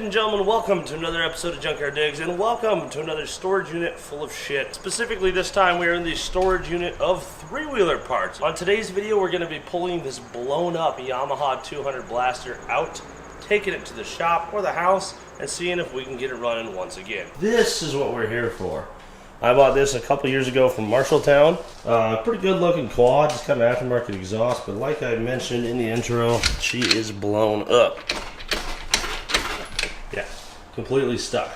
and gentlemen, welcome to another episode of Junkyard Digs, and welcome to another storage unit full of shit. Specifically, this time we are in the storage unit of three-wheeler parts. On today's video, we're going to be pulling this blown-up Yamaha 200 Blaster out, taking it to the shop or the house, and seeing if we can get it running once again. This is what we're here for. I bought this a couple years ago from Marshalltown. Pretty good-looking quad, just got an aftermarket exhaust, but like I mentioned in the intro, she is blown up. Yeah, completely stuck.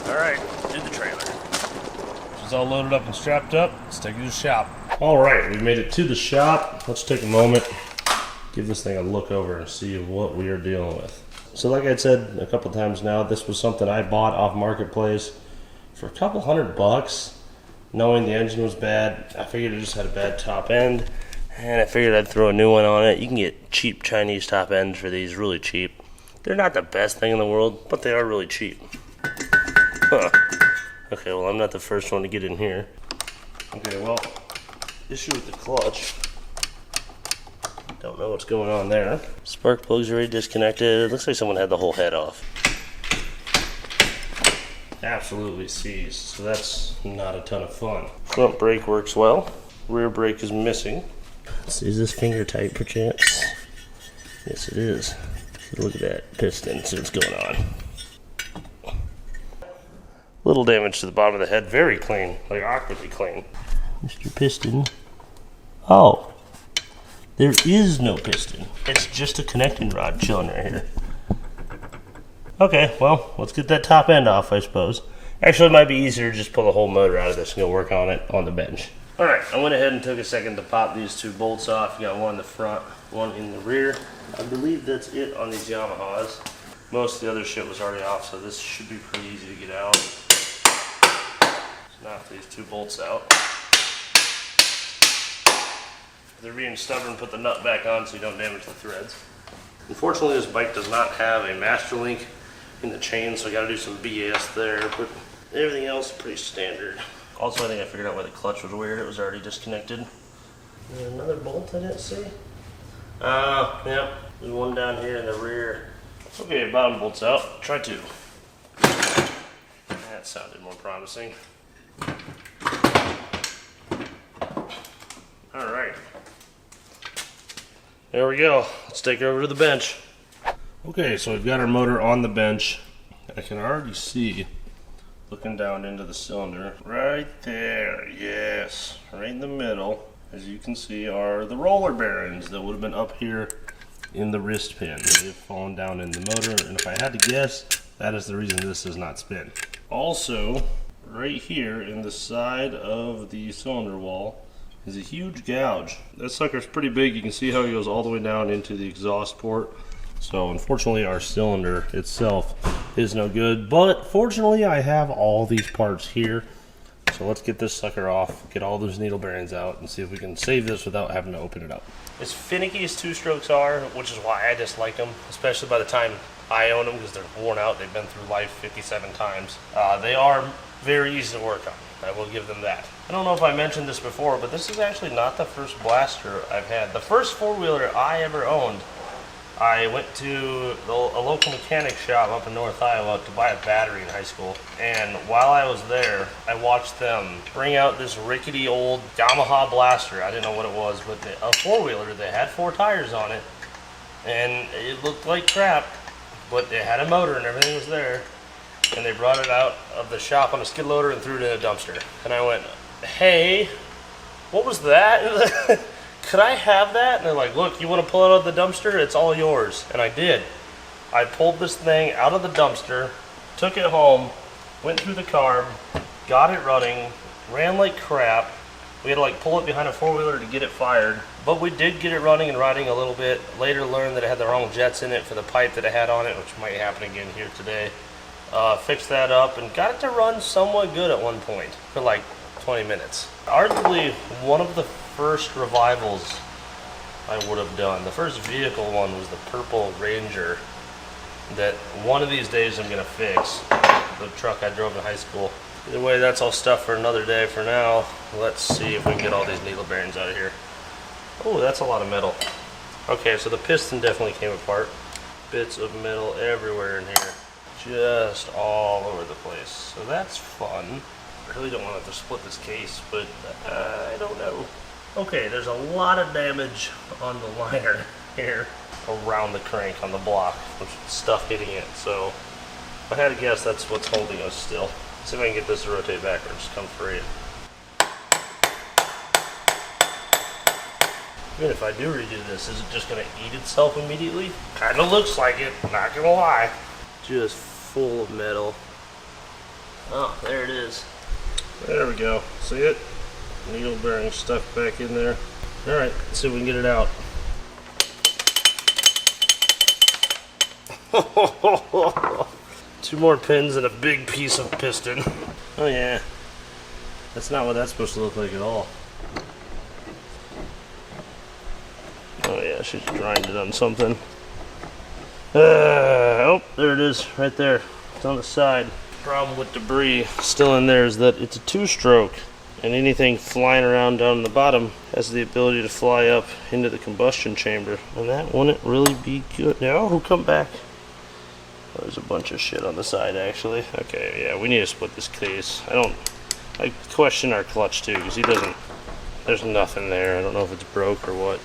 Alright, do the trailer. She's all loaded up and strapped up. Let's take it to the shop. Alright, we made it to the shop. Let's take a moment, give this thing a look over and see what we are dealing with. So like I said a couple times now, this was something I bought off Marketplace for a couple $100, knowing the engine was bad. I figured it just had a bad top end, and I figured I'd throw a new one on it. You can get cheap Chinese top ends for these, really cheap. They're not the best thing in the world, but they are really cheap. Huh. Okay, well, I'm not the first one to get in here. Okay, well, issue with the clutch. Don't know what's going on there. Spark plug's already disconnected. It looks like someone had the whole head off. Absolutely seized, so that's not a ton of fun. Front brake works well. Rear brake is missing. Is this finger tight perchance? Yes, it is. Look at that piston, see what's going on. Little damage to the bottom of the head, very clean, like awkwardly clean. Mr. Piston. Oh. There is no piston. It's just a connecting rod chilling right here. Okay, well, let's get that top end off, I suppose. Actually, it might be easier to just pull the whole motor out of this and go work on it on the bench. Alright, I went ahead and took a second to pop these two bolts off. You got one in the front, one in the rear. I believe that's it on these Yamahas. Most of the other shit was already off, so this should be pretty easy to get out. So knock these two bolts out. If they're being stubborn, put the nut back on so you don't damage the threads. Unfortunately, this bike does not have a master link in the chain, so I gotta do some BS there, but everything else is pretty standard. Also, I think I figured out why the clutch was weird. It was already disconnected. There's another bolt I didn't see. Yep. There's one down here in the rear. Okay, bottom bolt's out. Try two. That sounded more promising. Alright. There we go. Let's take her over to the bench. Okay, so we've got our motor on the bench. I can already see, looking down into the cylinder, right there, yes, right in the middle, as you can see, are the roller bearings that would have been up here in the wrist pin. They've fallen down in the motor, and if I had to guess, that is the reason this does not spin. Also, right here in the side of the cylinder wall is a huge gouge. That sucker's pretty big. You can see how it goes all the way down into the exhaust port. So unfortunately our cylinder itself is no good, but fortunately I have all these parts here. So let's get this sucker off, get all those needle bearings out, and see if we can save this without having to open it up. As finicky as two-strokes are, which is why I dislike them, especially by the time I own them because they're worn out, they've been through life 57 times. They are very easy to work on. I will give them that. I don't know if I mentioned this before, but this is actually not the first Blaster I've had. The first four-wheeler I ever owned, I went to a local mechanic shop up in North Iowa to buy a battery in high school. And while I was there, I watched them bring out this rickety old Yamaha Blaster. I didn't know what it was, but a four-wheeler. They had 4 tires on it, and it looked like crap, but it had a motor and everything was there. And they brought it out of the shop on a skid loader and threw it in a dumpster. And I went, hey, what was that? Could I have that? And they're like, look, you want to pull it out of the dumpster? It's all yours. And I did. I pulled this thing out of the dumpster, took it home, went through the carb, got it running, ran like crap. We had to like pull it behind a four-wheeler to get it fired. But we did get it running and riding a little bit. Later learned that it had the wrong jets in it for the pipe that it had on it, which might happen again here today. Fixed that up and got it to run somewhat good at one point for like 20 minutes. Arguably one of the first revivals I would have done. The first vehicle one was the Purple Ranger that one of these days I'm going to fix. the truck I drove in high school. Either way, that's all stuff for another day. For now, let's see if we can get all these needle bearings out of here. Oh, that's a lot of metal. Okay, so the piston definitely came apart. Bits of metal everywhere in here. Just all over the place. So that's fun. I really don't want to have to split this case, but I don't know. Okay, there's a lot of damage on the liner here around the crank on the block. There's stuff hitting it, so if I had to guess, that's what's holding us still. See if I can get this to rotate backwards, come free. Even if I do redo this, is it just going to eat itself immediately? Kind of looks like it, not going to lie. Just full of metal. Oh, there it is. There we go. See it? Needle bearing stuck back in there. Alright, let's see if we can get it out. Two more pins and a big piece of piston. Oh yeah. That's not what that's supposed to look like at all. Oh yeah, she's grinded on something. Oh, there it is, right there. It's on the side. Problem with debris still in there is that it's a two-stroke, and anything flying around down the bottom has the ability to fly up into the combustion chamber, and that wouldn't really be good. Now, who come back? Oh, there's a bunch of shit on the side, actually. Okay, yeah, we need to split this case. I question our clutch too, because there's nothing there. I don't know if it's broke or what.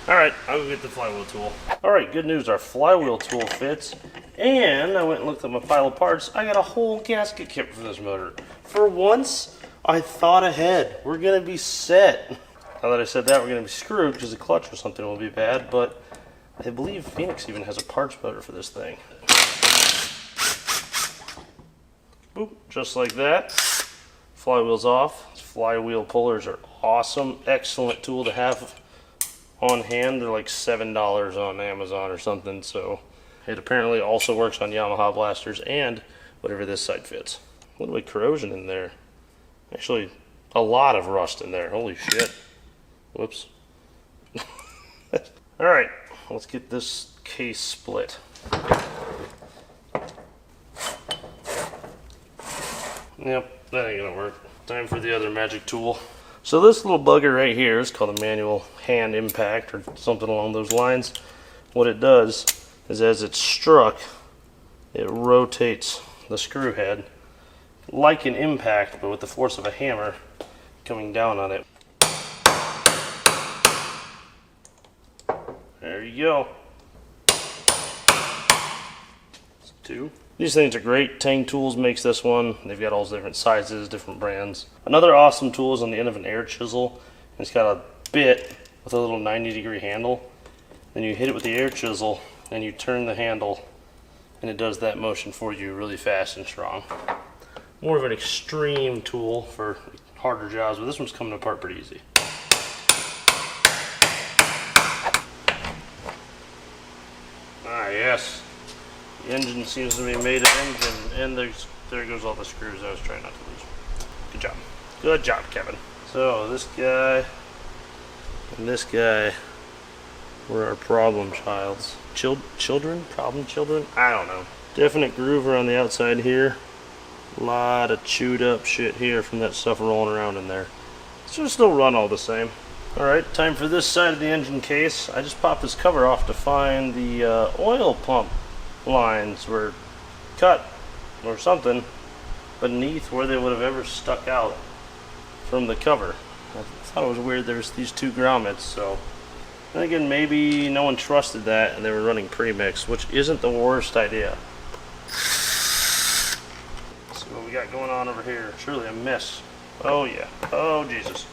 Alright, I'll go get the flywheel tool. Alright, good news, our flywheel tool fits. And I went and looked at my pile of parts. I got a whole gasket kit for this motor. For once, I thought ahead. We're going to be set. Now that I said that, we're going to be screwed because the clutch or something will be bad. But I believe Phoenix even has a parts motor for this thing. Boop, just like that. Flywheel's off. Flywheel pullers are awesome. Excellent tool to have on hand. They're like $7 on Amazon or something, so it apparently also works on Yamaha Blasters and whatever this side fits. A little bit of corrosion in there. Actually, a lot of rust in there. Holy shit. Whoops. Alright, let's get this case split. Yep, that ain't gonna work. Time for the other magic tool. So this little bugger right here is called a manual hand impact or something along those lines. What it does is as it's struck, it rotates the screw head like an impact, but with the force of a hammer coming down on it. There you go. That's two. These things are great. Tang Tools makes this one. They've got all different sizes, different brands. Another awesome tool is on the end of an air chisel. It's got a bit with a little 90-degree handle. Then you hit it with the air chisel, and you turn the handle, and it does that motion for you really fast and strong. More of an extreme tool for harder jobs, but this one's coming apart pretty easy. Ah, yes. The engine seems to be made of engine, and there goes all the screws I was trying not to lose. Good job. Good job, Kevin. So this guy and this guy were our problem childs. Children? Problem children? I don't know. Definite groove around the outside here. A lot of chewed up shit here from that stuff rolling around in there. It should still run all the same. Alright, time for this side of the engine case. I just popped this cover off to find the oil pump lines were cut or something beneath where they would have ever stuck out from the cover. I thought it was weird there was these two grommets, so then again, maybe no one trusted that and they were running premix, which isn't the worst idea. Let's see what we got going on over here. Surely a miss. Oh yeah. Oh Jesus.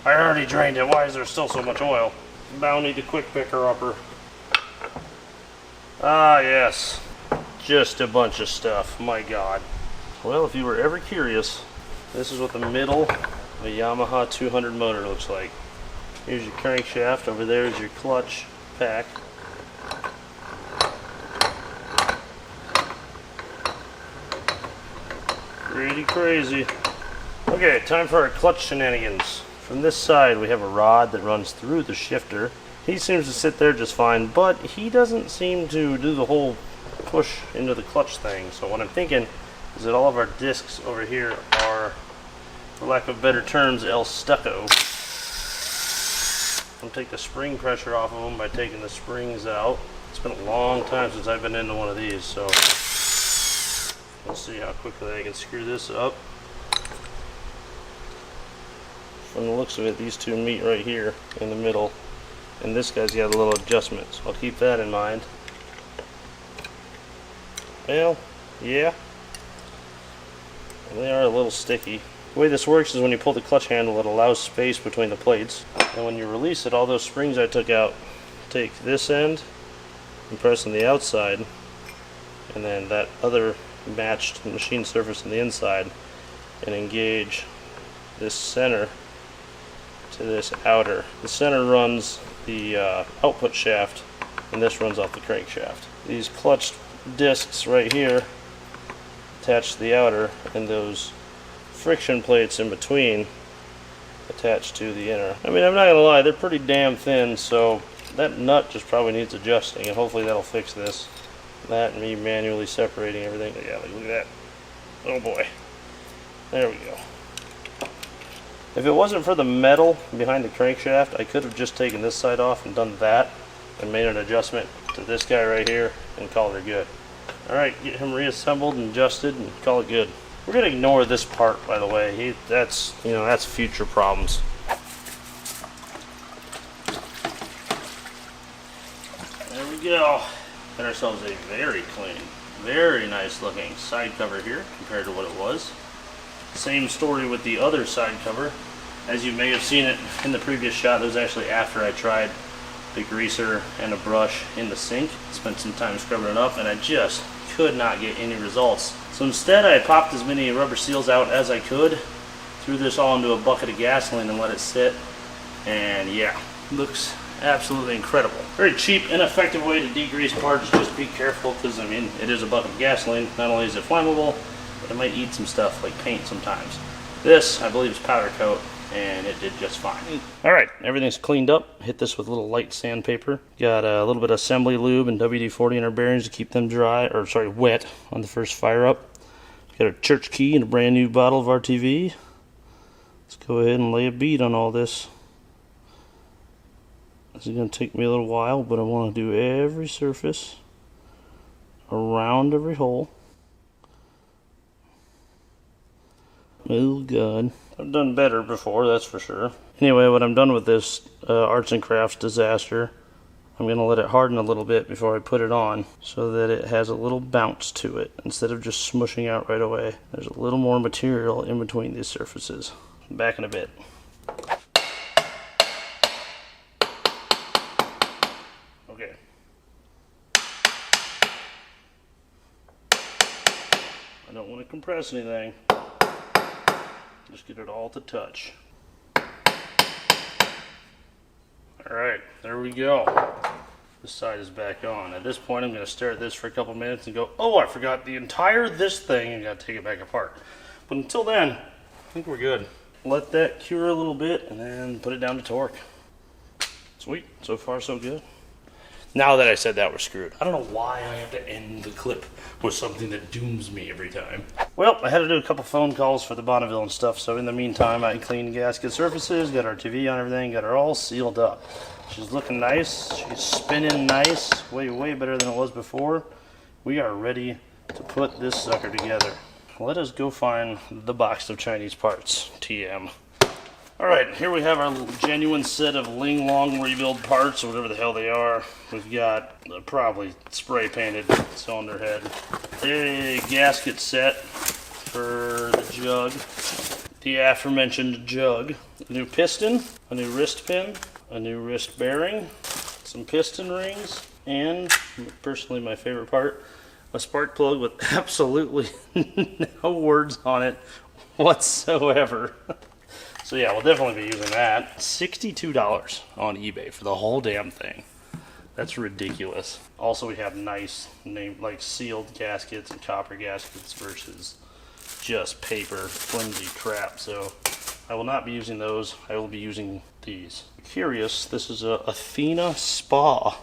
I already drained it. Why is there still so much oil? Bounty to quick picker upper. Ah, yes. Just a bunch of stuff. My God. Well, if you were ever curious, this is what the middle of a Yamaha 200 motor looks like. Here's your crankshaft. Over there is your clutch pack. Pretty crazy. Okay, time for our clutch shenanigans. From this side, we have a rod that runs through the shifter. He seems to sit there just fine, but he doesn't seem to do the whole push into the clutch thing. So what I'm thinking is that all of our discs over here are, for lack of better terms, El Stucco. I'm take the spring pressure off of them by taking the springs out. It's been a long time since I've been into one of these, so we'll see how quickly I can screw this up. From the looks of it, these two meet right here in the middle, and this guy's got a little adjustment, so I'll keep that in mind. Well, yeah, they are a little sticky. The way this works is when you pull the clutch handle, it allows space between the plates, and when you release it, all those springs I took out, take this end and press on the outside, and then that other matched machine surface on the inside, and engage this center to this outer. The center runs the output shaft, and this runs off the crankshaft. These clutched discs right here attach to the outer, and those friction plates in between attach to the inner. I mean, I'm not gonna lie, they're pretty damn thin, so that nut just probably needs adjusting, and hopefully that'll fix this. That and me manually separating everything. Yeah, like, look at that. Oh boy. There we go. If it wasn't for the metal behind the crankshaft, I could have just taken this side off and done that and made an adjustment to this guy right here and called it good. Alright, get him reassembled and adjusted and call it good. We're gonna ignore this part, by the way. That's future problems. There we go. Got ourselves a very clean, very nice looking side cover here compared to what it was. Same story with the other side cover. As you may have seen it in the previous shot, that was actually after I tried the greaser and a brush in the sink. Spent some time scrubbing it up, and I just could not get any results. So instead I popped as many rubber seals out as I could, threw this all into a bucket of gasoline and let it sit, and yeah, looks absolutely incredible. Very cheap, ineffective way to degrease parts. Just be careful, because I mean, it is a bucket of gasoline. Not only is it flammable, but it might eat some stuff like paint sometimes. This, I believe, is powder coat, and it did just fine. Alright, everything's cleaned up. Hit this with a little light sandpaper. Got a little bit of assembly lube and WD-40 in our bearings to keep them wet on the first fire up. Got a church key and a brand new bottle of RTV. Let's go ahead and lay a bead on all this. This is going to take me a little while, but I want to do every surface around every hole. Oh God. I've done better before, that's for sure. Anyway, when I'm done with this arts and crafts disaster, I'm going to let it harden a little bit before I put it on, so that it has a little bounce to it instead of just smushing out right away. There's a little more material in between these surfaces. Back in a bit. Okay. I don't want to compress anything. Just get it all to touch. Alright, there we go. This side is back on. At this point, I'm going to stare at this for a couple minutes and go, oh, I forgot the entire this thing, and got to take it back apart. But until then, I think we're good. Let that cure a little bit, and then put it down to torque. Sweet. So far, so good. Now that I said that, we're screwed. I don't know why I have to end the clip with something that dooms me every time. Well, I had to do a couple phone calls for the Bonneville and stuff, so in the meantime, I cleaned gasket surfaces, got our TV on everything, got her all sealed up. She's looking nice, she's spinning nice, way, way better than it was before. We are ready to put this sucker together. Let us go find the box of Chinese parts, TM. Alright, here we have our genuine set of Ling Long rebuild parts, or whatever the hell they are. We've got probably spray painted cylinder head, a gasket set for the jug, the aforementioned jug, a new piston, a new wrist pin, a new wrist bearing, some piston rings, and personally my favorite part, a spark plug with absolutely no words on it whatsoever. So yeah, we'll definitely be using that. $62 on eBay for the whole damn thing. That's ridiculous. Also, we have nice like sealed gaskets and copper gaskets versus just paper flimsy crap. So I will not be using those. I will be using these. Curious, this is a Athena Spa.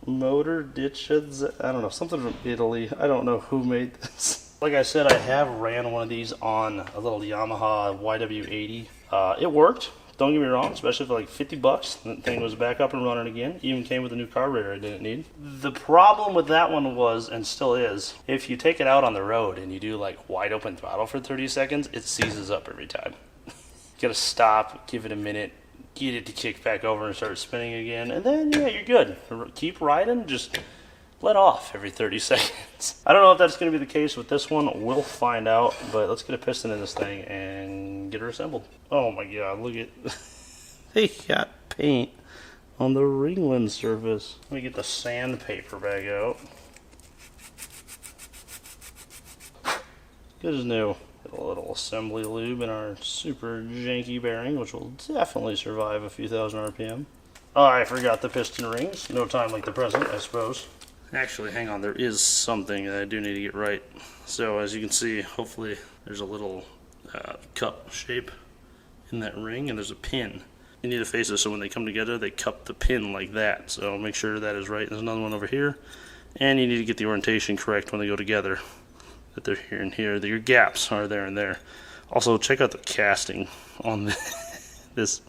Motor ditches, I don't know, something from Italy. I don't know who made this. Like I said, I have ran one of these on a little Yamaha YW80. It worked. Don't get me wrong, especially for like 50 bucks. That thing was back up and running again. Even came with a new carburetor I didn't need. The problem with that one was, and still is, if you take it out on the road and you do like wide open throttle for 30 seconds, it seizes up every time. You gotta stop, give it a minute, get it to kick back over and start spinning again, and then yeah, you're good. Keep riding, just let off every 30 seconds. I don't know if that's going to be the case with this one. We'll find out, but let's get a piston in this thing and get her assembled. Oh my god, look at they got paint on the ringland surface. Let me get the sandpaper bag out. Good as new. Get a little assembly lube in our super janky bearing, which will definitely survive a few thousand RPM. Oh, I forgot the piston rings. No time like the present, I suppose. Actually, hang on, there is something that I do need to get right. So as you can see, hopefully there's a little cup shape in that ring, and there's a pin. You need to face it so when they come together, they cup the pin like that. So make sure that is right. There's another one over here. And you need to get the orientation correct when they go together. That they're here and here, that your gaps are there and there. Also, check out the casting on this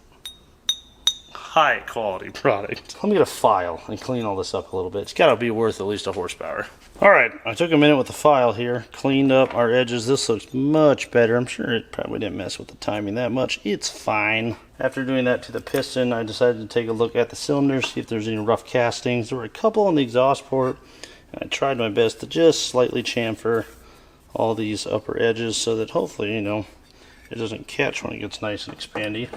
high quality product. Let me get a file and clean all this up a little bit. It's gotta be worth at least a horsepower. Alright, I took a minute with the file here, cleaned up our edges. This looks much better. I'm sure it probably didn't mess with the timing that much. It's fine. After doing that to the piston, I decided to take a look at the cylinder, see if there's any rough castings. There were a couple on the exhaust port, and I tried my best to just slightly chamfer all these upper edges so that hopefully, you know, it doesn't catch when it gets nice and expandy.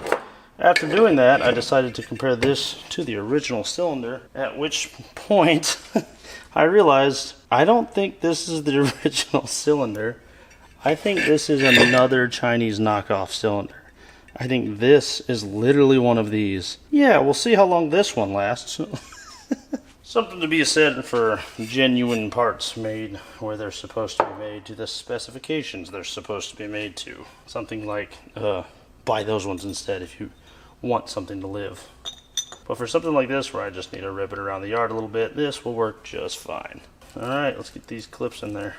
After doing that, I decided to compare this to the original cylinder, at which point I realized I don't think this is the original cylinder. I think this is another Chinese knockoff cylinder. I think this is literally one of these. Yeah, we'll see how long this one lasts. Something to be said for genuine parts made where they're supposed to be made to the specifications they're supposed to be made to. Something like, buy those ones instead if you want something to live. But for something like this where I just need to rip it around the yard a little bit, this will work just fine. Alright, let's get these clips in there.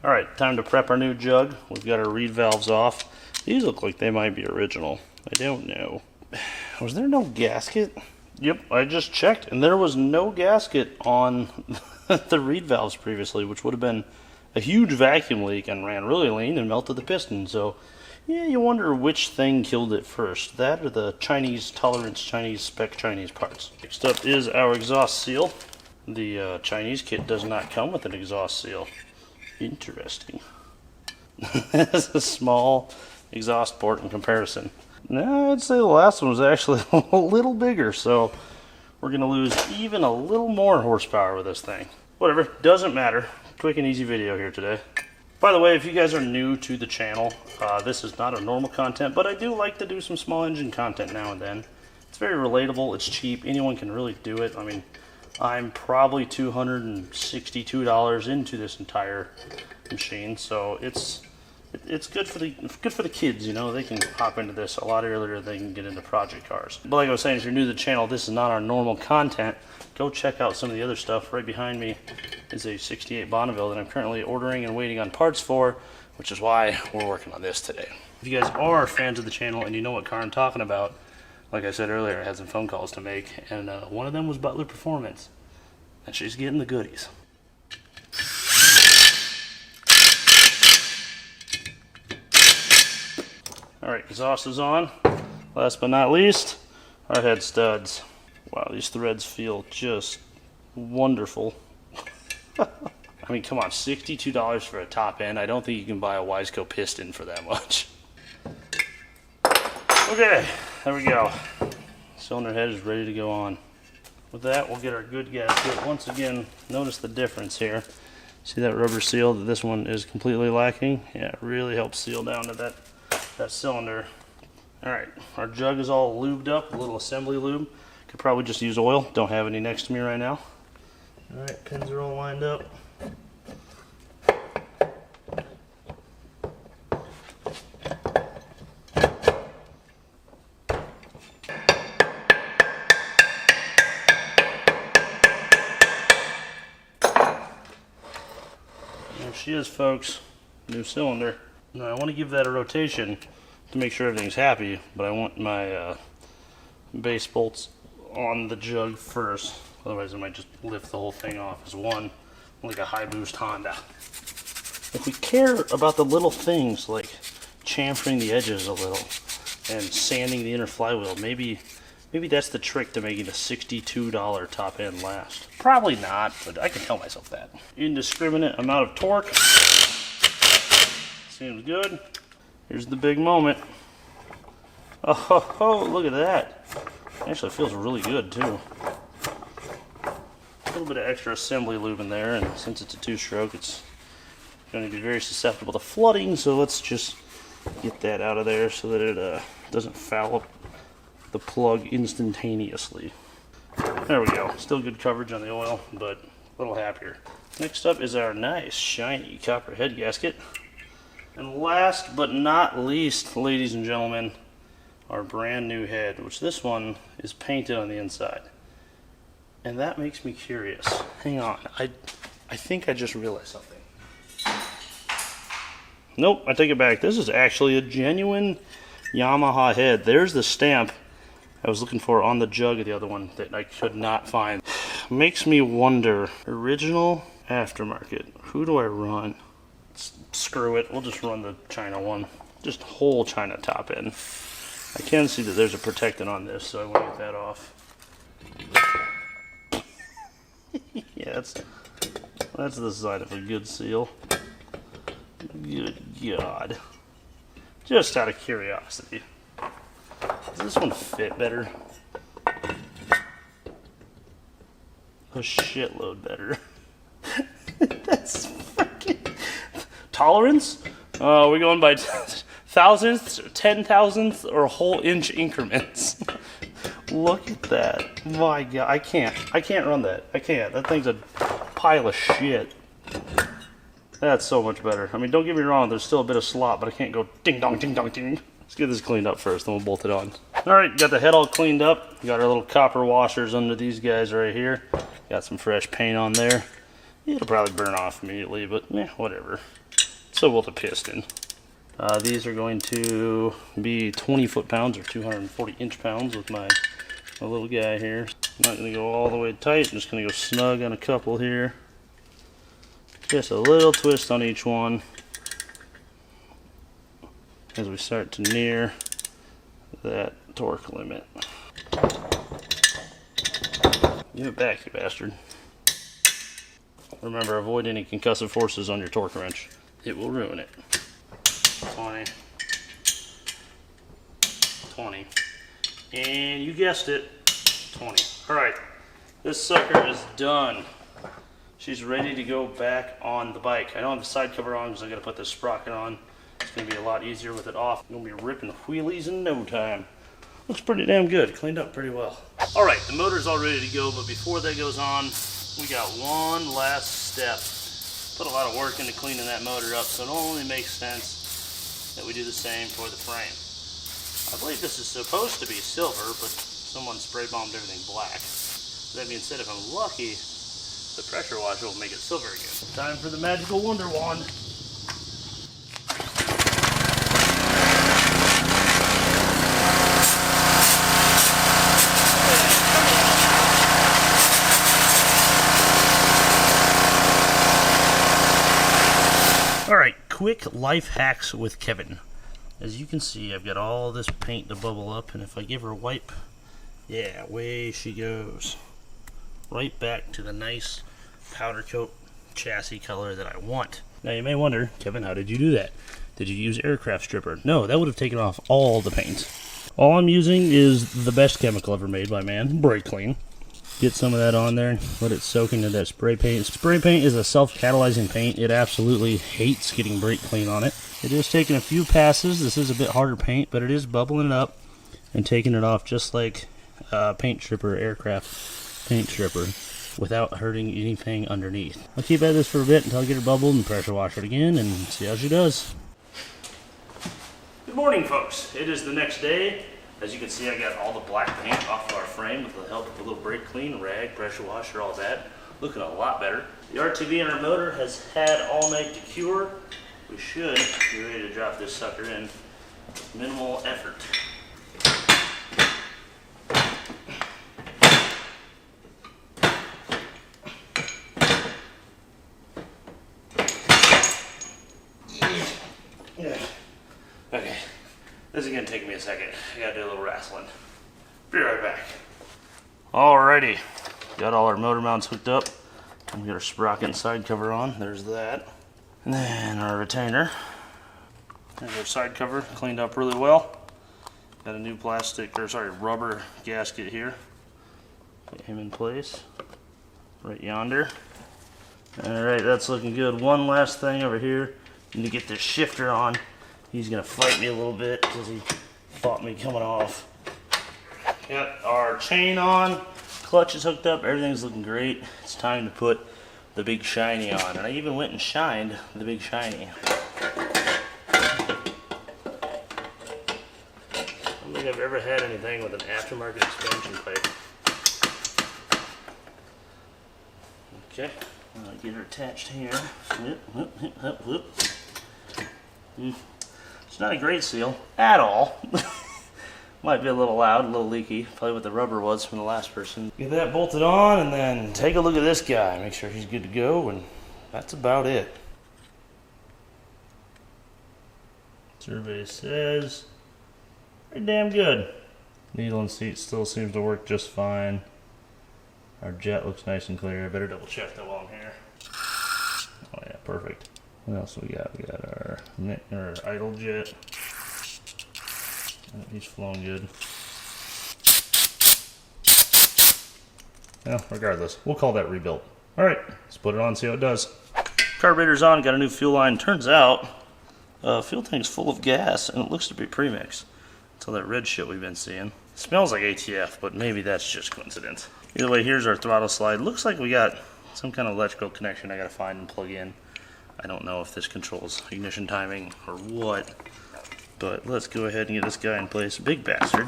Alright, time to prep our new jug. We've got our reed valves off. These look like they might be original. I don't know. Was there no gasket? Yep, I just checked and there was no gasket on the reed valves previously, which would have been a huge vacuum leak and ran really lean and melted the piston. So yeah, you wonder which thing killed it first, that or the Chinese tolerance, Chinese spec, Chinese parts. Next up is our exhaust seal. The Chinese kit does not come with an exhaust seal. Interesting. It's a small exhaust port in comparison. No, I'd say the last one was actually a little bigger, so we're going to lose even a little more horsepower with this thing. Whatever, doesn't matter. Quick and easy video here today. By the way, if you guys are new to the channel, this is not a normal content, but I do like to do some small engine content now and then. It's very relatable, it's cheap, anyone can really do it. I mean, I'm probably $262 into this entire machine, so it's good for the kids, you know. They can hop into this a lot earlier than they can get into project cars. But like I was saying, if you're new to the channel, this is not our normal content. Go check out some of the other stuff. Right behind me is a 68 Bonneville that I'm currently ordering and waiting on parts for, which is why we're working on this today. If you guys are fans of the channel and you know what car I'm talking about, like I said earlier, I had some phone calls to make, and one of them was Butler Performance, and she's getting the goodies. Alright, exhaust is on. Last but not least, our head studs. Wow, these threads feel just wonderful. I mean, come on, $62 for a top end. I don't think you can buy a Wiseco piston for that much. Okay, there we go. Cylinder head is ready to go on. With that, we'll get our good gasket. Once again, notice the difference here. See that rubber seal that this one is completely lacking? Yeah, it really helps seal down to that cylinder. Alright, our jug is all lubed up, a little assembly lube. Could probably just use oil, don't have any next to me right now. Alright, pins are all lined up. she is, folks. New cylinder. Now I want to give that a rotation to make sure everything's happy, but I want my base bolts on the jug first. Otherwise I might just lift the whole thing off as one, like a high boost Honda. If we care about the little things like chamfering the edges a little and sanding the inner flywheel, maybe that's the trick to making a $62 top end last. Probably not, but I can tell myself that. Indiscriminate amount of torque. Seems good. Here's the big moment. Oh, look at that. Actually, it feels really good too. A little bit of extra assembly lube in there, and since it's a two-stroke, it's going to be very susceptible to flooding, so let's just get that out of there so that it doesn't foul up the plug instantaneously. There we go. Still good coverage on the oil, but a little happier. Next up is our nice, shiny copper head gasket. And last but not least, ladies and gentlemen, our brand new head, which this one is painted on the inside. And that makes me curious. Hang on, I think I just realized something. Nope, I take it back. This is actually a genuine Yamaha head. There's the stamp I was looking for on the jug of the other one that I could not find. Makes me wonder, original, aftermarket, who do I run? Screw it, we'll just run the China one. Just whole China top end. I can see that there's a protectant on this, so I want to get that off. Yeah, that's the sign of a good seal. Good God. Just out of curiosity. Does this one fit better? A shitload better. That's fucking... Tolerance? We're going by thousandths, 10,000ths, or whole inch increments. Look at that. My God, I can't run that. I can't. That thing's a pile of shit. That's so much better. I mean, don't get me wrong, there's still a bit of slop, but I can't go ding dong, ding dong, ding. Let's get this cleaned up first, then we'll bolt it on. Alright, got the head all cleaned up. Got our little copper washers under these guys right here. Got some fresh paint on there. It'll probably burn off immediately, but whatever. So will the piston. These are going to be 20 foot-pounds or 240 inch-pounds with my little guy here. I'm not going to go all the way tight, I'm just going to go snug on a couple here. Just a little twist on each one as we start to near that torque limit. Give it back, you bastard. Remember, avoid any concussive forces on your torque wrench. It will ruin it. 20. 20. And you guessed it, 20. Alright, this sucker is done. She's ready to go back on the bike. I don't have the side cover on because I got to put this sprocket on. It's going to be a lot easier with it off. I'm going to be ripping wheelies in no time. Looks pretty damn good. Cleaned up pretty well. Alright, the motor's all ready to go, but before that goes on, we got one last step. Put a lot of work into cleaning that motor up, so it only makes sense that we do the same for the frame. I believe this is supposed to be silver, but someone spray bombed everything black. That being said, if I'm lucky, the pressure washer will make it silver again. Time for the magical wonder wand. Alright, quick life hacks with Kevin. As you can see, I've got all this paint to bubble up, and if I give her a wipe, yeah, away she goes. Right back to the nice powder coat chassis color that I want. Now you may wonder, Kevin, how did you do that? Did you use aircraft stripper? No, that would have taken off all the paint. All I'm using is the best chemical ever made by man, brake clean. Get some of that on there, let it soak into that spray paint. Spray paint is a self-catalyzing paint. It absolutely hates getting brake clean on it. It is taking a few passes. This is a bit harder paint, but it is bubbling it up and taking it off just like paint stripper, aircraft paint stripper, without hurting anything underneath. I'll keep at this for a bit until I get her bubbled and pressure wash it again and see how she does. Good morning, folks. It is the next day. As you can see, I got all the black paint off of our frame with the help of a little brake clean, rag, pressure washer, all that. looking a lot better. The RTV in our motor has had all night to cure. We should be ready to drop this sucker in with minimal effort. Okay, this is gonna take me a second. I gotta do a little wrestling. Be right back. Alrighty, got all our motor mounts hooked up. We got our sprocket and side cover on. There's that. And then our retainer. There's our side cover, cleaned up really well. Got a new rubber gasket here. Get him in place. Right yonder. Alright, that's looking good. One last thing over here. Need to get this shifter on. He's gonna fight me a little bit because he fought me coming off. Got our chain on, clutch is hooked up, everything's looking great. It's time to put the big shiny on. And I even went and shined the big shiny. I don't think I've ever had anything with an aftermarket expansion pipe. Okay, I'll get her attached here. It's not a great seal at all. Might be a little loud, a little leaky. Probably what the rubber was from the last person. Get that bolted on and then take a look at this guy. Make sure he's good to go, and that's about it. Survey says pretty damn good. Needle and seat still seems to work just fine. Our jet looks nice and clear. I better double check that while I'm here. Oh yeah, perfect. What else we got? We got our idle jet. He's flowing good. Well, regardless, we'll call that rebuilt. Alright, let's put it on, see how it does. Carburetor's on, got a new fuel line. Turns out, fuel tank's full of gas, and it looks to be premix. That's all that red shit we've been seeing. It smells like ATF, but maybe that's just coincidence. Either way, here's our throttle slide. Looks like we got some kind of electrical connection I gotta find and plug in. I don't know if this controls ignition timing or what, but let's go ahead and get this guy in place. Big bastard.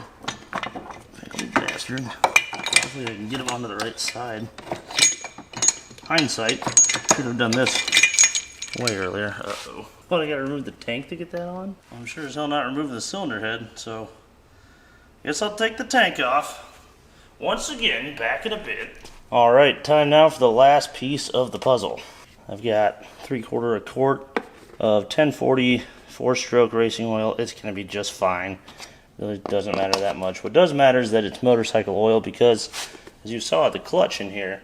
Big bastard. Hopefully I can get him onto the right side. Hindsight, should have done this way earlier. Uh-oh. But I gotta remove the tank to get that on? I'm sure as hell not remove the cylinder head, so guess I'll take the tank off. Once again, back it a bit. Alright, time now for the last piece of the puzzle. I've got 3/4 quart of 1040 4-stroke racing oil. It's going to be just fine. Really doesn't matter that much. What does matter is that it's motorcycle oil because, as you saw, the clutch in here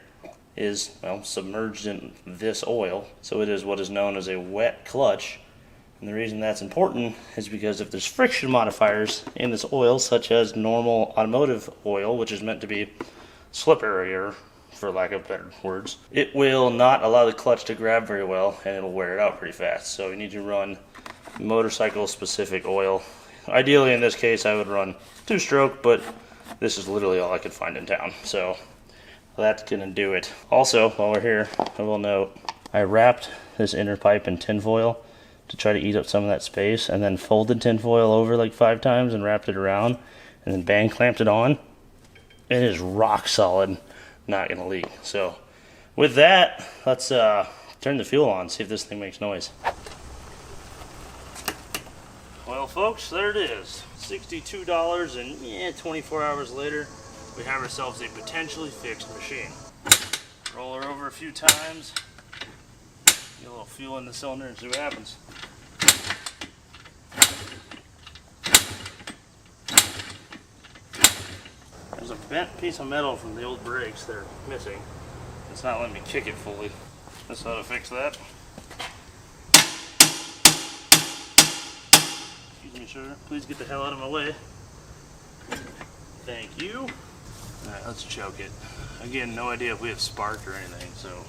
is, well, submerged in this oil. So it is what is known as a wet clutch. And the reason that's important is because if there's friction modifiers in this oil, such as normal automotive oil, which is meant to be slipperier, for lack of better words, it will not allow the clutch to grab very well and it'll wear it out pretty fast. So you need to run motorcycle specific oil. Ideally in this case I would run 2-stroke, but this is literally all I could find in town. So that's gonna do it. Also, while we're here, I will note I wrapped this inner pipe in tinfoil to try to eat up some of that space, and then folded tinfoil over like 5 times and wrapped it around, and then band clamped it on. It is rock solid. Not gonna leak. So with that, let's turn the fuel on, see if this thing makes noise. Well folks, there it is. $62, and yeah, 24 hours later we have ourselves a potentially fixed machine. Roll her over a few times, get a little fuel in the cylinder and see what happens. There's a bent piece of metal from the old brakes that are missing. It's not letting me kick it fully. That's how to fix that. Excuse me, sir. Please get the hell out of my way. Thank you. Alright, let's choke it. Again, no idea if we have spark or anything, so.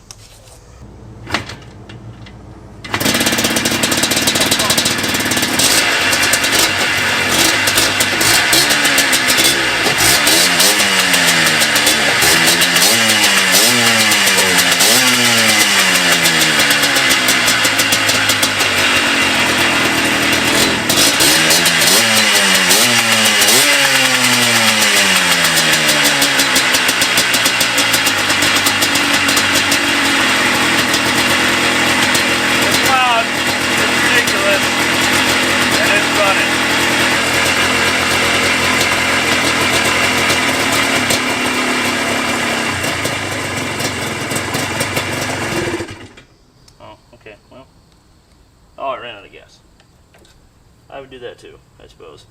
do that too, I suppose.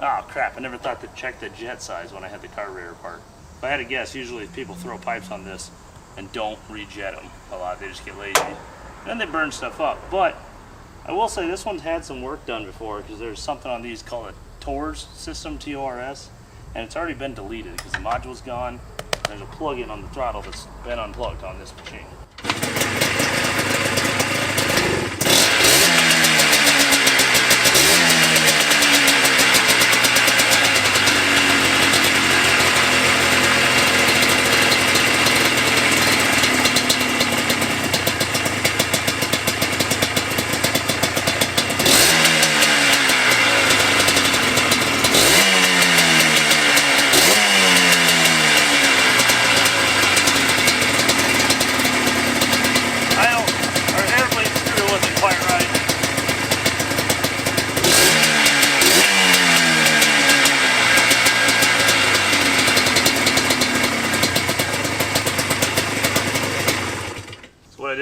Oh crap, I never thought to check the jet size when I had the carburetor apart. If I had to guess, usually people throw pipes on this and don't rejet them a lot. They just get lazy. And then they burn stuff up. But I will say this one's had some work done before, because there's something on these called a TORS system, T-O-R-S, and it's already been deleted because the module's gone. There's a plug-in on the throttle that's been unplugged on this machine.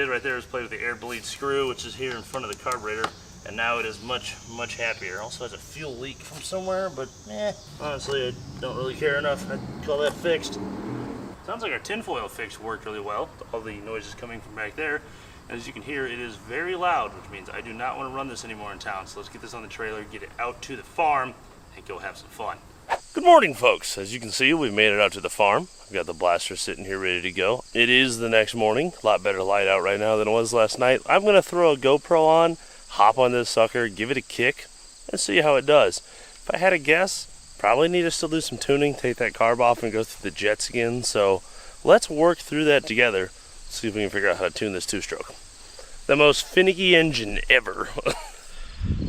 Right there is play with the air bleed screw, which is here in front of the carburetor, and now it is much happier. Also has a fuel leak from somewhere, but honestly I don't really care enough. I'd call that fixed. Sounds like our tinfoil fix worked really well. All the noise is coming from back there, and as you can hear, it is very loud, which means I do not want to run this anymore in town. So let's get this on the trailer, get it out to the farm, and go have some fun. Good morning, folks. As you can see, we've made it out to the farm. I've got the Blaster sitting here ready to go. It is the next morning. A lot better light out right now than it was last night. I'm going to throw a GoPro on, hop on this sucker, give it a kick, and see how it does. If I had to guess, probably need to still do some tuning, take that carb off and go through the jets again. So let's work through that together. See if we can figure out how to tune this two-stroke. The most finicky engine ever.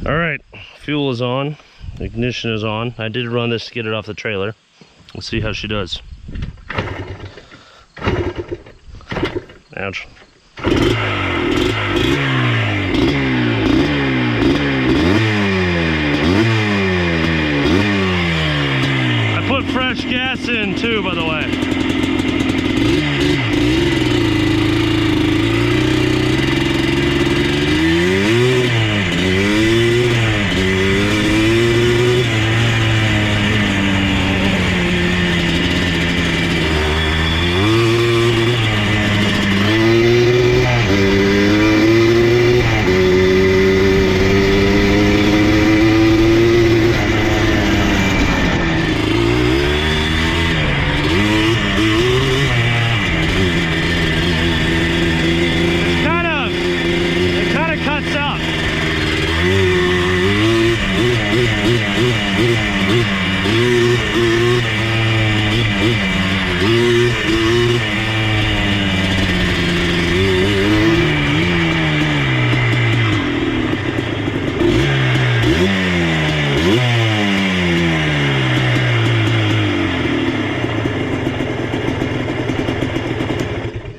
All right, fuel is on. Ignition is on. I did run this to get it off the trailer. Let's see how she does. Ouch. I put fresh gas in too, by the way.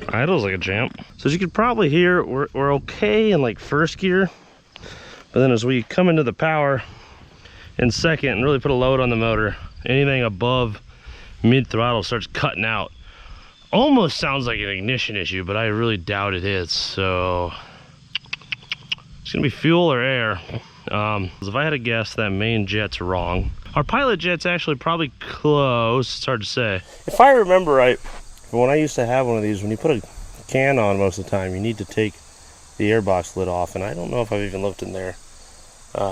Idles like a champ. So as you can probably hear, we're okay in like first gear, but then as we come into the power in second and really put a load on the motor, anything above mid throttle starts cutting out. Almost sounds like an ignition issue, but I really doubt it is. So it's gonna be fuel or air. If I had to guess, that main jet's wrong. Our pilot jet's actually probably close. It's hard to say. If I remember right, when I used to have one of these, when you put a can on most of the time, you need to take the airbox lid off, and I don't know if I've even looked in there.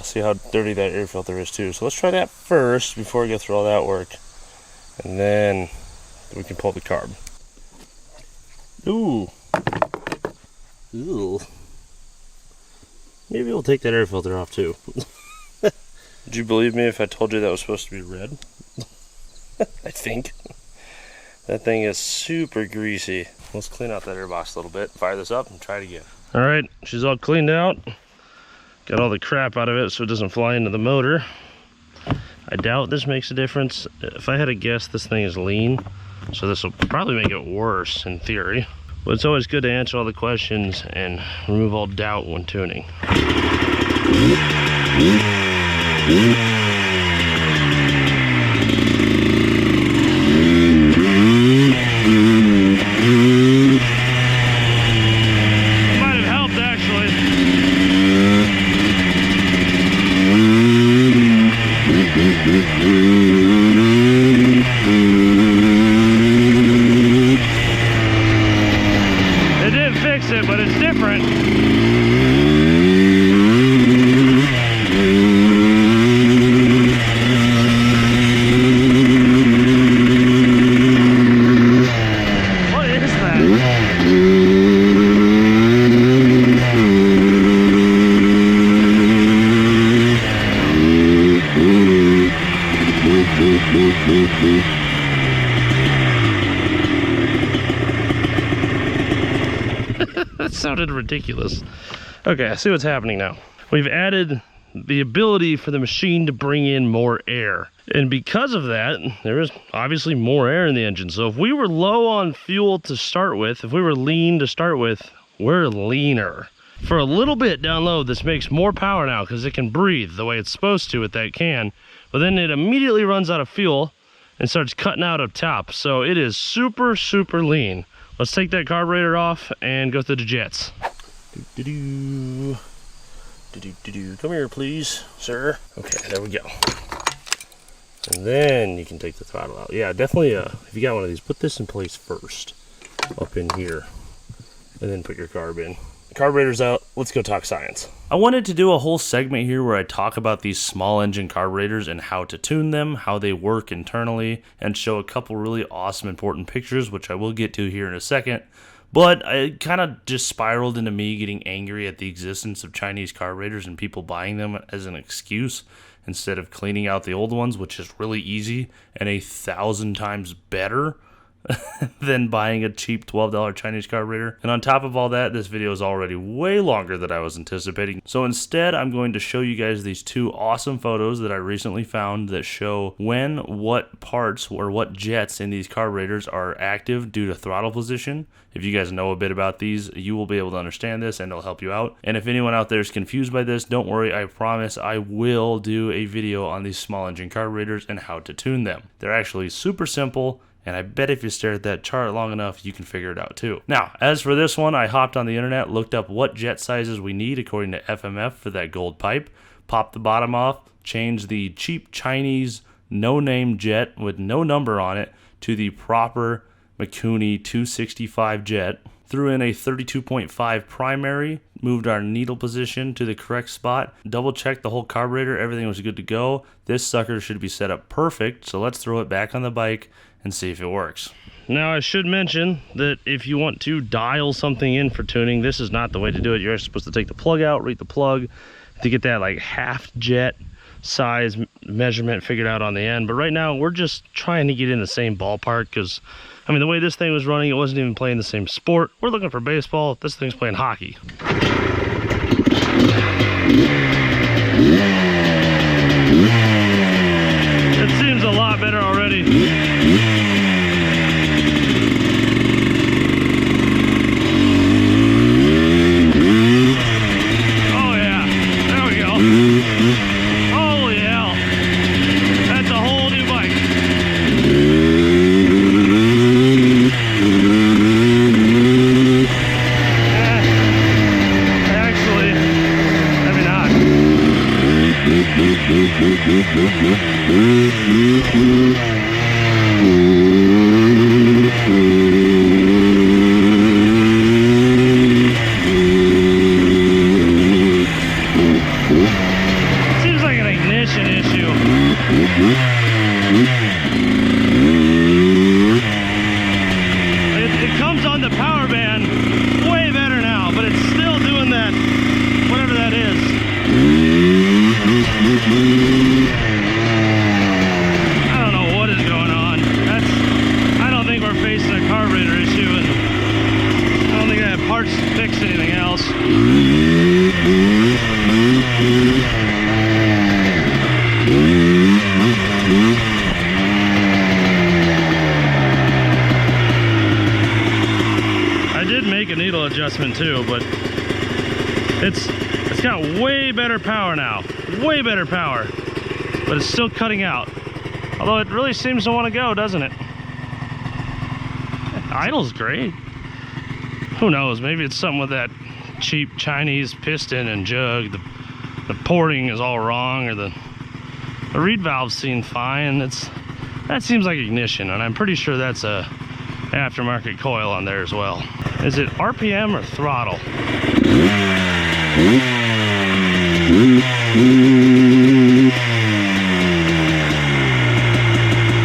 See how dirty that air filter is too. So let's try that first before we go through all that work, and then we can pull the carb. Ooh. Ooh. Maybe we'll take that air filter off too. Would you believe me if I told you that was supposed to be red? I think. That thing is super greasy. Let's clean out that airbox a little bit, fire this up, and try it again. All right, she's all cleaned out. Got all the crap out of it so it doesn't fly into the motor. I doubt this makes a difference. If I had to guess, this thing is lean, so this will probably make it worse in theory. But it's always good to answer all the questions and remove all doubt when tuning. Might have helped actually. fix it, but it's different. What is that? That sounded ridiculous. Okay, I see what's happening now. We've added the ability for the machine to bring in more air. And because of that, there is obviously more air in the engine. So if we were low on fuel to start with, if we were lean to start with, we're leaner. For a little bit down low, this makes more power now because it can breathe the way it's supposed to with that can. But then it immediately runs out of fuel and starts cutting out up top. So it is super, super lean. Let's take that carburetor off and go through the jets. Come here, please, sir. Okay, there we go. And then you can take the throttle out. Yeah, definitely, if you got one of these, put this in place first, up in here, and then put your carb in. Carburetor's out, let's go talk science. I wanted to do a whole segment here where I talk about these small engine carburetors and how to tune them, how they work internally, and show a couple really awesome important pictures, which I will get to here in a second. But it kind of just spiraled into me getting angry at the existence of Chinese carburetors and people buying them as an excuse instead of cleaning out the old ones, which is really easy and 1,000 times better than buying a cheap $12 Chinese carburetor. And on top of all that, this video is already way longer than I was anticipating. So instead, I'm going to show you guys these two awesome photos that I recently found that show when, what parts, or what jets in these carburetors are active due to throttle position. If you guys know a bit about these, you will be able to understand this and it'll help you out. And if anyone out there is confused by this, don't worry, I promise I will do a video on these small engine carburetors and how to tune them. They're actually super simple, and I bet if you stare at that chart long enough, you can figure it out too. Now, as for this one, I hopped on the internet, looked up what jet sizes we need according to FMF for that gold pipe, popped the bottom off, changed the cheap Chinese no-name jet with no number on it to the proper McCool 265 jet, threw in a 32.5 primary, moved our needle position to the correct spot, double-checked the whole carburetor, everything was good to go. This sucker should be set up perfect, so let's throw it back on the bike and see if it works. Now I should mention that if you want to dial something in for tuning, this is not the way to do it. You're supposed to take the plug out, read the plug to get that like half jet size measurement figured out on the end. But right now we're just trying to get in the same ballpark because, I mean, the way this thing was running, it wasn't even playing the same sport. We're looking for baseball. This thing's playing hockey. It seems a lot better already. Oh yeah, there we go. Holy hell. That's a whole new bike. Actually, maybe not. Seems like an ignition issue. It comes on the power band way better now, but it's still doing that, whatever that is. I don't know what is going on. I don't think we're facing a carburetor issue, and I don't think I have parts to fix anything else. I did make a needle adjustment too, but it's got way better power now. Way better power. But it's still cutting out. Although it really seems to want to go, doesn't it? Idle's great. Who knows? Maybe it's something with that cheap Chinese piston and jug. The porting is all wrong, or the reed valves seem fine. That seems like ignition, and I'm pretty sure that's a aftermarket coil on there as well. Is it RPM or throttle?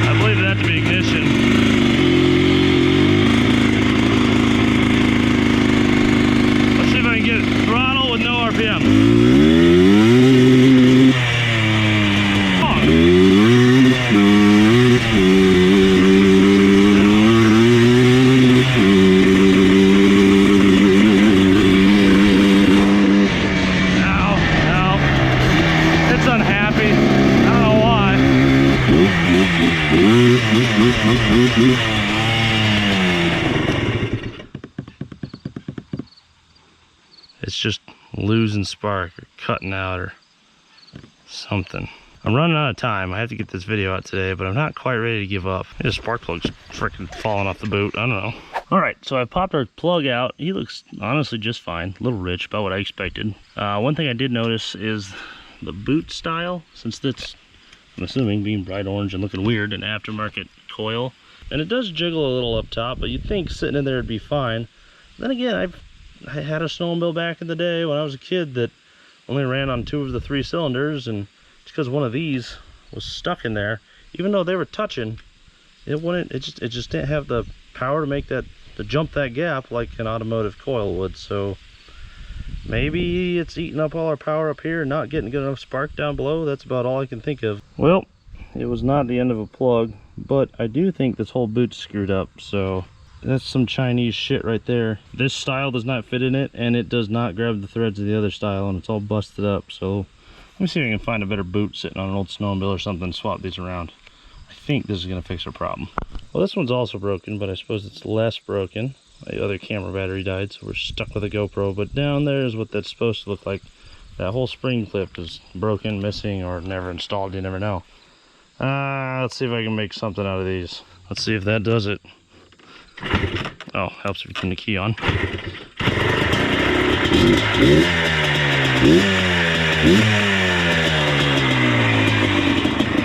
I believe that to be ignition. Let's see if I can get throttle with no RPM. It's just losing spark or cutting out or something. I'm running out of time. I have to get this video out today, but I'm not quite ready to give up. The spark plug's freaking falling off the boot. I don't know. All right, so I popped our plug out. He looks honestly just fine. A little rich, about what I expected. One thing I did notice is the boot style, since that's, I'm assuming, being bright orange and looking weird, an aftermarket coil. And it does jiggle a little up top, but you'd think sitting in there it'd be fine. Then again, I had a snowmobile back in the day when I was a kid that only ran on 2 of the 3 cylinders, and it's because one of these was stuck in there. Even though they were touching, it wouldn't. It just didn't have the power to make that, to jump that gap like an automotive coil would. So maybe it's eating up all our power up here and not getting good enough spark down below. That's about all I can think of. Well, it was not the end of a plug, but I do think this whole boot's screwed up. So that's some Chinese shit right there. This style does not fit in it, and it does not grab the threads of the other style, and it's all busted up. So let me see if I can find a better boot sitting on an old snowmobile or something, swap these around. I think this is gonna fix our problem. Well, this one's also broken, but I suppose it's less broken. My other camera battery died, so we're stuck with a GoPro, but down there is what that's supposed to look like. That whole spring clip is broken, missing, or never installed, you never know. Let's see if I can make something out of these. Let's see if that does it. Oh, helps if you turn the key on.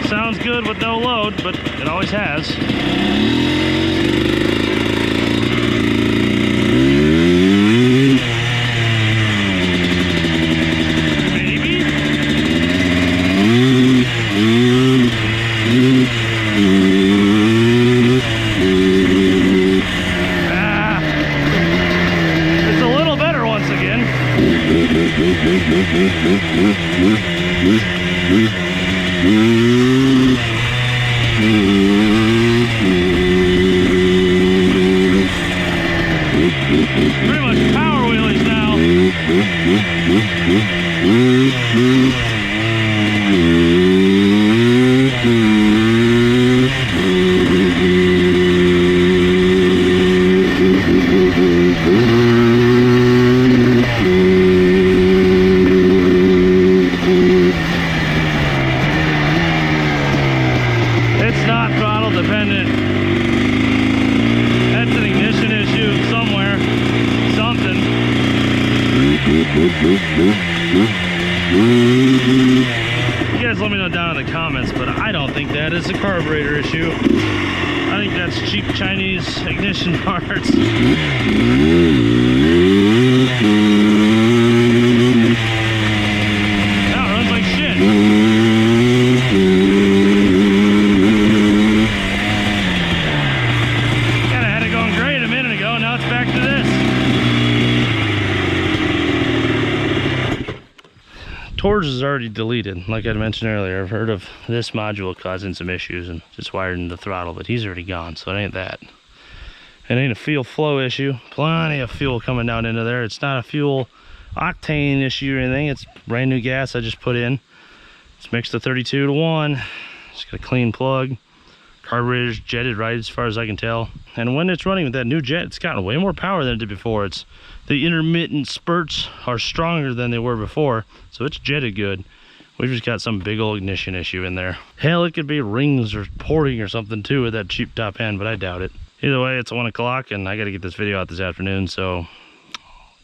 Sounds good with no load, but it always has. Maybe? It's a little better once again. Pretty much power wheelies now. It's not throttle dependent. That's an ignition issue somewhere. Something. You guys let me know down in the comments, but I don't think that is a carburetor issue. I think that's cheap Chinese ignition parts. Now it runs like shit. Kinda had it going great a minute ago, now it's back to this. Torch is already deleted, like I mentioned earlier. I've heard of this module causing some issues and just wired into the throttle, but he's already gone, so it ain't that. It ain't a fuel flow issue. Plenty of fuel coming down into there. It's not a fuel octane issue or anything. It's brand new gas I just put in. It's mixed to 32 to 1. Just got a clean plug. Carburetor's jetted right as far as I can tell. And when it's running with that new jet, it's gotten way more power than it did before. It's the intermittent spurts are stronger than they were before, so it's jetted good. We've just got some big old ignition issue in there. Hell, it could be rings or porting or something too with that cheap top end, but I doubt it. Either way, it's 1 o'clock and I gotta get this video out this afternoon, so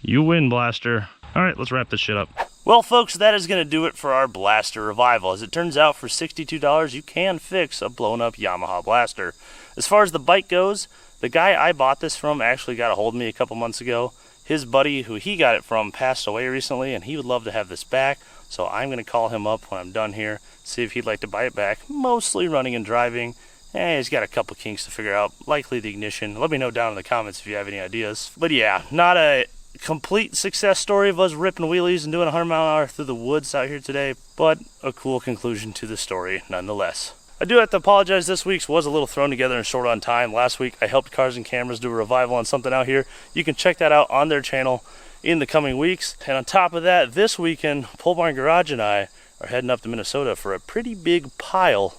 you win, Blaster. All right, let's wrap this shit up. Well, folks, that is going to do it for our Blaster revival. As it turns out, for $62, you can fix a blown-up Yamaha Blaster. As far as the bike goes, The guy I bought this from actually got a hold of me a couple months ago. His buddy who he got it from passed away recently, and he would love to have this back. So I'm going to call him up when I'm done here, see if he'd like to buy it back. Mostly running and driving. He's got a couple kinks to figure out, likely the ignition. Let me know down in the comments if you have any ideas. But yeah, not a complete success story of us ripping wheelies and doing 100 mile an hour through the woods out here today, but a cool conclusion to the story nonetheless. I do have to apologize, this week's was a little thrown together and short on time. Last week I helped Cars and Cameras do a revival on something out here. You can check that out on their channel in the coming weeks. And on top of that, this weekend, Pole Barn Garage and I are heading up to Minnesota for a pretty big pile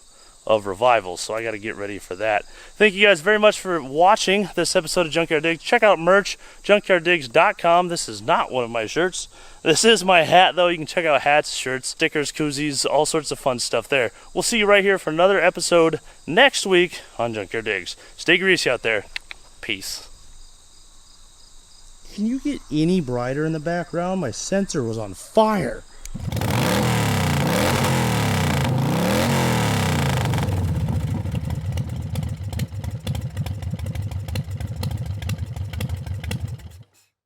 of revivals, so I got to get ready for that. Thank you guys very much for watching this episode of Junkyard Digs. Check out merch, junkyarddigs.com. This is not one of my shirts. This is my hat, though. You can check out hats, shirts, stickers, koozies, all sorts of fun stuff there. We'll see you right here for another episode next week on Junkyard Digs. Stay greasy out there. Peace. Can you get any brighter in the background? My sensor was on fire.